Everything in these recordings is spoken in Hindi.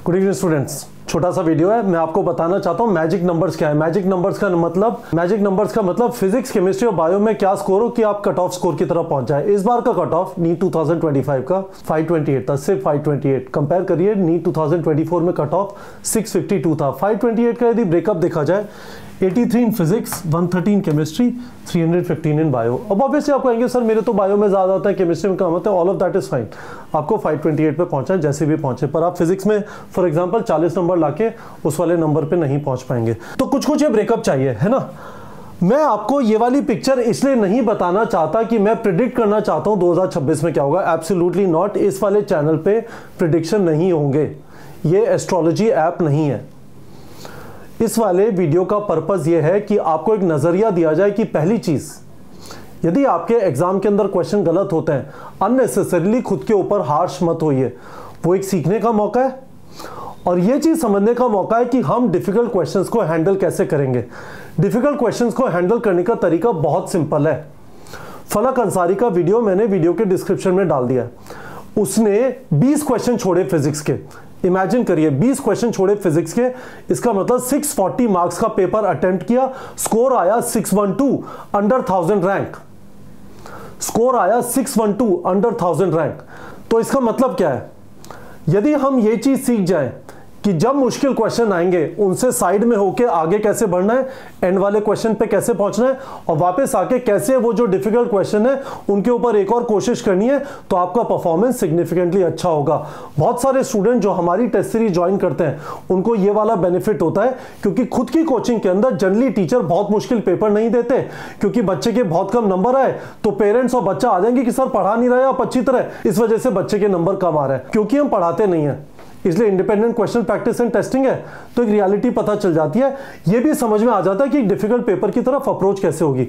गुड इवनिंग स्टूडेंट्स, छोटा सा वीडियो है। मैं आपको बताना चाहता हूँ मैजिक नंबर्स क्या है। मैजिक नंबर्स का मतलब फिजिक्स, केमिस्ट्री और बायो में क्या स्कोर हो कि आप कट ऑफ स्कोर की तरफ पहुंच जाए। इस बार का कट ऑफ नीट 2025 का 528 था, सिर्फ 528। कंपेयर करिए नीट 2024 में कट ऑफ 652 था। 528 का यदि ब्रेकअप देखा जाए 83 in physics, 113 in chemistry, 315 in bio. अब ऑब्वियसली आप कहेंगे सर मेरे तो बायो में ज़्यादा आता है, केमिस्ट्री में कम आता है। All of that is fine, आपको 528 पे पहुंचा है जैसे भी पहुंचे, पर आप फिजिक्स में फॉर एग्जांपल 40 नंबर लाके उस वाले नंबर पे नहीं पहुंच पाएंगे। तो कुछ कुछ ये ब्रेकअप चाहिए, है ना। मैं आपको ये वाली पिक्चर इसलिए नहीं बताना चाहता कि मैं प्रिडिक्ट करना चाहता हूँ 2026 में क्या होगा। Absolutely not. इस वाले चैनल पे प्रिडिक्शन नहीं होंगे, ये एस्ट्रोलॉजी ऐप नहीं है। इस वाले वीडियो का पर्पस ये है कि आपको एक नजरिया दिया जाए कि पहली चीज, यदि आपके एग्जाम के अंदर क्वेश्चन गलत होते हैं, अननेसेसरीली खुद के ऊपर हार्श मत होइए। वो एक सीखने का मौका है और ये चीज समझने का मौका है कि हम डिफिकल्ट क्वेश्चंस को हैंडल कैसे करेंगे। डिफिकल्ट क्वेश्चंस को हैंडल करने का तरीका बहुत सिंपल है। फलक अंसारी का वीडियो मैंने वीडियो के डिस्क्रिप्शन में डाल दिया है। उसने 20 क्वेश्चन छोड़े फिजिक्स के। इमेजिन करिए 20 क्वेश्चन छोड़े फिजिक्स के, इसका मतलब 640 मार्क्स का पेपर अटेम्प्ट किया, स्कोर आया 612 अंडर 1000 रैंक। स्कोर आया 612 अंडर 1000 रैंक। तो इसका मतलब क्या है, यदि हम ये चीज सीख जाएं कि जब मुश्किल क्वेश्चन आएंगे उनसे साइड में होके आगे कैसे बढ़ना है, एंड वाले क्वेश्चन पे कैसे पहुंचना है और वापस आके कैसे वो जो डिफिकल्ट क्वेश्चन है उनके ऊपर एक और कोशिश करनी है, तो आपका परफॉर्मेंस सिग्निफिकेंटली अच्छा होगा। बहुत सारे स्टूडेंट जो हमारी टेस्ट सीरीज ज्वाइन करते हैं उनको ये वाला बेनिफिट होता है, क्योंकि खुद की कोचिंग के अंदर जनरली टीचर बहुत मुश्किल पेपर नहीं देते, क्योंकि बच्चे के बहुत कम नंबर आए तो पेरेंट्स और बच्चा आ जाएंगे कि सर पढ़ा नहीं रहे आप अच्छी तरह, इस वजह से बच्चे के नंबर कम आ रहे हैं, क्योंकि हम पढ़ाते नहीं है। इसलिए independent question practice and testing है तो एक रियलिटी पता चल जाती है, ये भी समझ में आ जाता है कि एक डिफिकल्ट पेपर की तरफ अप्रोच कैसे होगी।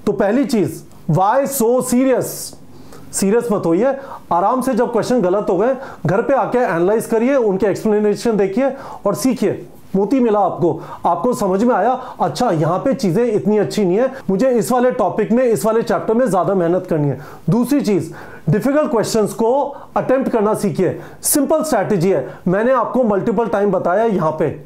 तो पहली चीज, व्हाई सो सीरियस मत होइए। आराम से जब क्वेश्चन गलत हो गए घर पे आके एनालाइज करिए, उनके एक्सप्लेनेशन देखिए और सीखिए। मोती मिला आपको समझ में आया, अच्छा यहां पे चीजें इतनी अच्छी नहीं है, मुझे इस वाले टॉपिक में, इस वाले चैप्टर में ज्यादा मेहनत करनी है। दूसरी चीज, डिफिकल्ट क्वेश्चंस को अटेम्प्ट करना सीखिए। सिंपल स्ट्रैटेजी है, मैंने आपको मल्टीपल टाइम बताया यहां पे।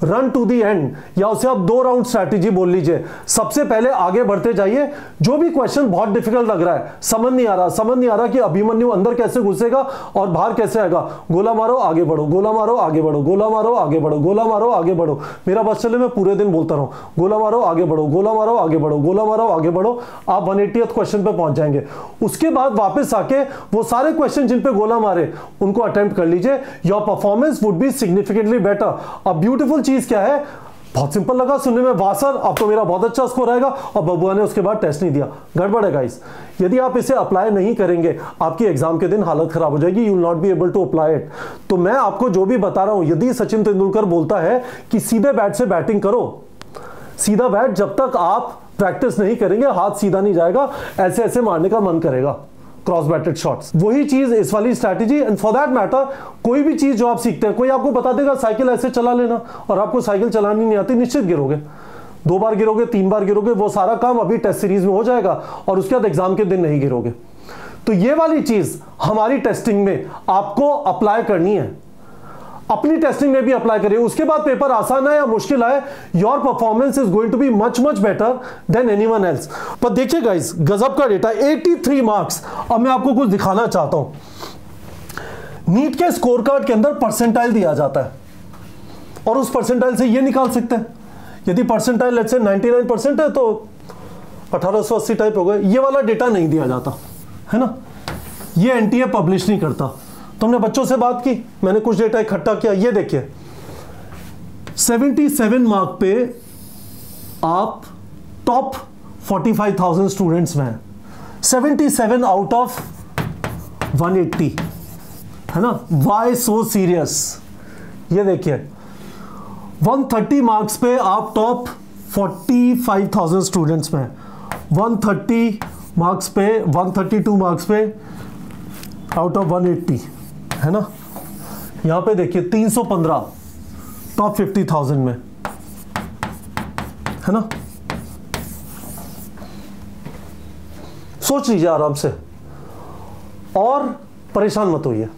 रन टू दी एंड, या उसे आप 2 राउंड स्ट्रैटेजी बोल लीजिए। सबसे पहले आगे बढ़ते जाइए, जो भी क्वेश्चन बहुत डिफिकल्ट लग रहा है, समझ नहीं आ रहा कि अभिमन्यु अंदर कैसे घुसेगा और बाहर कैसे आएगा, गोला मारो आगे बढ़ो, गोला मारो आगे बढ़ो, गोला मारो आगे बढ़ो, गोला मारो आगे बढ़ो। मेरा बस चले मैं पूरे दिन बोलता रहूं, गोला मारो आगे बढ़ो, गोला मारो आगे बढ़ो, गोला मारो आगे बढ़ो। आप 180th क्वेश्चन पे पहुंच जाएंगे। उसके बाद वापस आके वो सारे क्वेश्चन जिन पे गोला मारे उनको अटेम्प्ट कर लीजिए। Your performance would be significantly better. अब ब्यूटीफुल चीज क्या है, बहुत सिंपल लगा सुनने में, वाह सर अब तो मेरा बहुत अच्छा स्कोर आएगा, और बबुआ ने उसके बाद टेस्ट नहीं दिया। गड़बड़ है गाइस। यदि आप इसे अप्लाई नहीं करेंगे आपकी एग्जाम के दिन हालत खराब हो जाएगी, you will not be able to apply it. तो मैं आपको जो भी बता रहा हूं, यदि सचिन तेंदुलकर बोलता है कि सीधे बैट से बैटिंग करो, सीधा बैट, जब तक आप प्रैक्टिस नहीं करेंगे हाथ सीधा नहीं जाएगा, ऐसे ऐसे मारने का मन करेगा, क्रॉस बैटेड शॉट्स। वही चीज इस वाली strategy. And for that matter कोई भी चीज जो आप सीखते हैं, कोई आपको बता देगा साइकिल ऐसे चला लेना, और आपको साइकिल चलानी नहीं आती, निश्चित गिरोगे। 2 बार गिरोगे, 3 बार गिरोगे, वो सारा काम अभी टेस्ट सीरीज में हो जाएगा और उसके बाद एग्जाम के दिन नहीं गिरोगे। तो ये वाली चीज हमारी टेस्टिंग में आपको अप्लाई करनी है, अपनी टेस्टिंग में भी अप्लाई करिए। उसके बाद पेपर आसान है या मुश्किल है, your performance is going to be much better than anyone else. पर देखिए गाइस, गजब का डेटा, 83 मार्क्स। अब मैं आपको कुछ दिखाना चाहता हूं। नीट के स्कोर कार्ड के अंदर परसेंटाइल दिया जाता है और उस परसेंटाइल से ये निकाल सकते हैं, यदि परसेंटाइल लेट्स से 99% है तो 1880 टाइप हो गए। ये वाला डेटा नहीं दिया जाता है ना, ये एनटीए पब्लिश नहीं करता। तो हमने बच्चों से बात की, मैंने कुछ डेटा इकट्ठा किया। ये देखिए 77 मार्क पे आप टॉप 45,000 स्टूडेंट्स में हैं, 77 आउट ऑफ 180, है ना। Why so serious. ये देखिए 130 मार्क्स पे आप टॉप 45,000 स्टूडेंट्स में, 130 मार्क्स पे, 132 मार्क्स पे आउट ऑफ 180, है ना। यहां पे देखिए 315 टॉप 50,000 में, है ना। सोच लीजिए आराम से और परेशान मत होइए।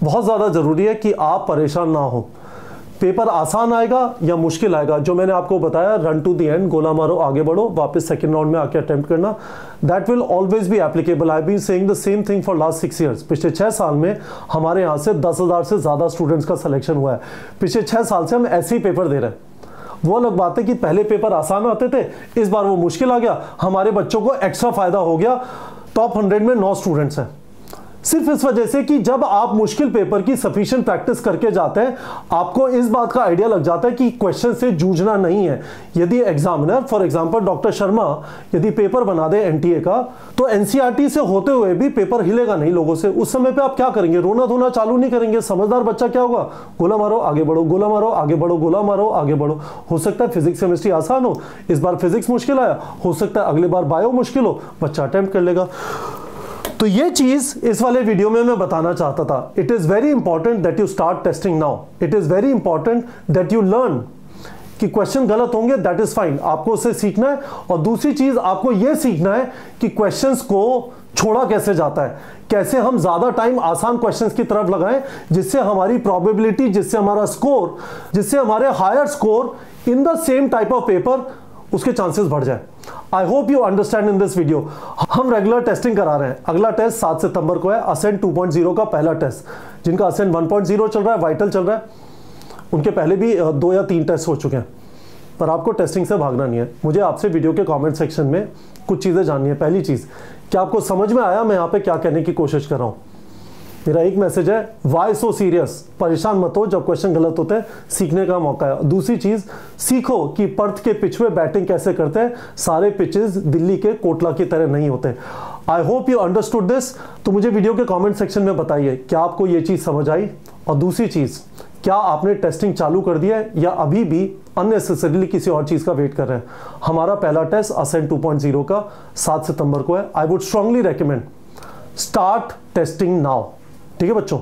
बहुत ज़्यादा ज़रूरी है कि आप परेशान ना हो। पेपर आसान आएगा या मुश्किल आएगा, जो मैंने आपको बताया, रन टू द एंड, गोला मारो आगे बढ़ो, वापस सेकंड राउंड में आके अटेम्प्ट करना, that will always be applicable. I been saying the same thing for last 6 years। पिछले 6 साल में हमारे यहाँ से 10,000 से ज़्यादा स्टूडेंट्स का सिलेक्शन हुआ है। पिछले 6 साल से हम ऐसे ही पेपर दे रहे हैं। वो अलग बात है कि पहले पेपर आसान आते थे, इस बार वो मुश्किल आ गया, हमारे बच्चों को एक्स्ट्रा फायदा हो गया। टॉप 100 में 9 स्टूडेंट्स हैं, सिर्फ इस वजह से कि जब आप मुश्किल पेपर की सफिशिएंट प्रैक्टिस करके जाते हैं, आपको इस बात का आइडिया लग जाता है कि क्वेश्चन से जूझना नहीं है। यदि examiner, for example doctor Sharma, यदि पेपर बना दे एनटीए का, तो एनसीईआरटी से होते हुए भी पेपर हिलेगा नहीं लोगों से। उस समय पे आप क्या करेंगे? रोना धोना चालू नहीं करेंगे। समझदार बच्चा क्या होगा? गोला मारो आगे बढ़ो, गोला मारो आगे बढ़ो, गोला मारो आगे बढ़ो। हो सकता है फिजिक्स केमिस्ट्री आसान हो, इस बार फिजिक्स मुश्किल आया, हो सकता है अगली बार बायो मुश्किल हो, बच्चा अटेम्प्ट कर लेगा। तो ये चीज इस वाले वीडियो में मैं बताना चाहता था। It is very important that you start testing now. It is very important that you learn कि क्वेश्चन गलत होंगे, दैट इज फाइन, आपको उससे सीखना है। और दूसरी चीज आपको यह सीखना है कि क्वेश्चंस को छोड़ा कैसे जाता है, कैसे हम ज्यादा टाइम आसान क्वेश्चंस की तरफ लगाएं, जिससे हमारी प्रोबेबिलिटी, जिससे हमारा स्कोर, जिससे हमारे higher score in the same type of paper, उसके चांसेस बढ़ जाए। I hope you understand in this video. हम रेगुलर टेस्टिंग करा रहे हैं। अगला टेस्ट 7 सितंबर को है, असेंट 2.0 का पहला टेस्ट। जिनका असेंट 1.0 चल रहा है, वाइटल चल रहा है, उनके पहले भी 2 या 3 टेस्ट हो चुके हैं। पर आपको टेस्टिंग से भागना नहीं है। मुझे आपसे वीडियो के कमेंट सेक्शन में कुछ चीज़ें जाननी है। पहली चीज़, क्या आपको समझ में आया मैं यहाँ पे क्या कहने की कोशिश कर रहा हूँ? मेरा एक मैसेज है, वाई सो सीरियस? परेशान मत हो जब क्वेश्चन गलत होते हैं, सीखने का मौका है। दूसरी चीज, सीखो कि पर्थ के पिच में बैटिंग कैसे करते हैं। सारे पिचेस दिल्ली के कोटला की तरह नहीं होते। आई होप यू अंडरस्टूड दिस। तो मुझे वीडियो के कमेंट सेक्शन में बताइए, क्या आपको ये चीज समझ आई? और दूसरी चीज, क्या आपने टेस्टिंग चालू कर दिया है या अभी भी अननेसेसरीली किसी और चीज का वेट कर रहे हैं? हमारा पहला टेस्ट असेंट 2.0 का 7 सितंबर को है। I would strongly recommend start testing now. ठीक है बच्चों।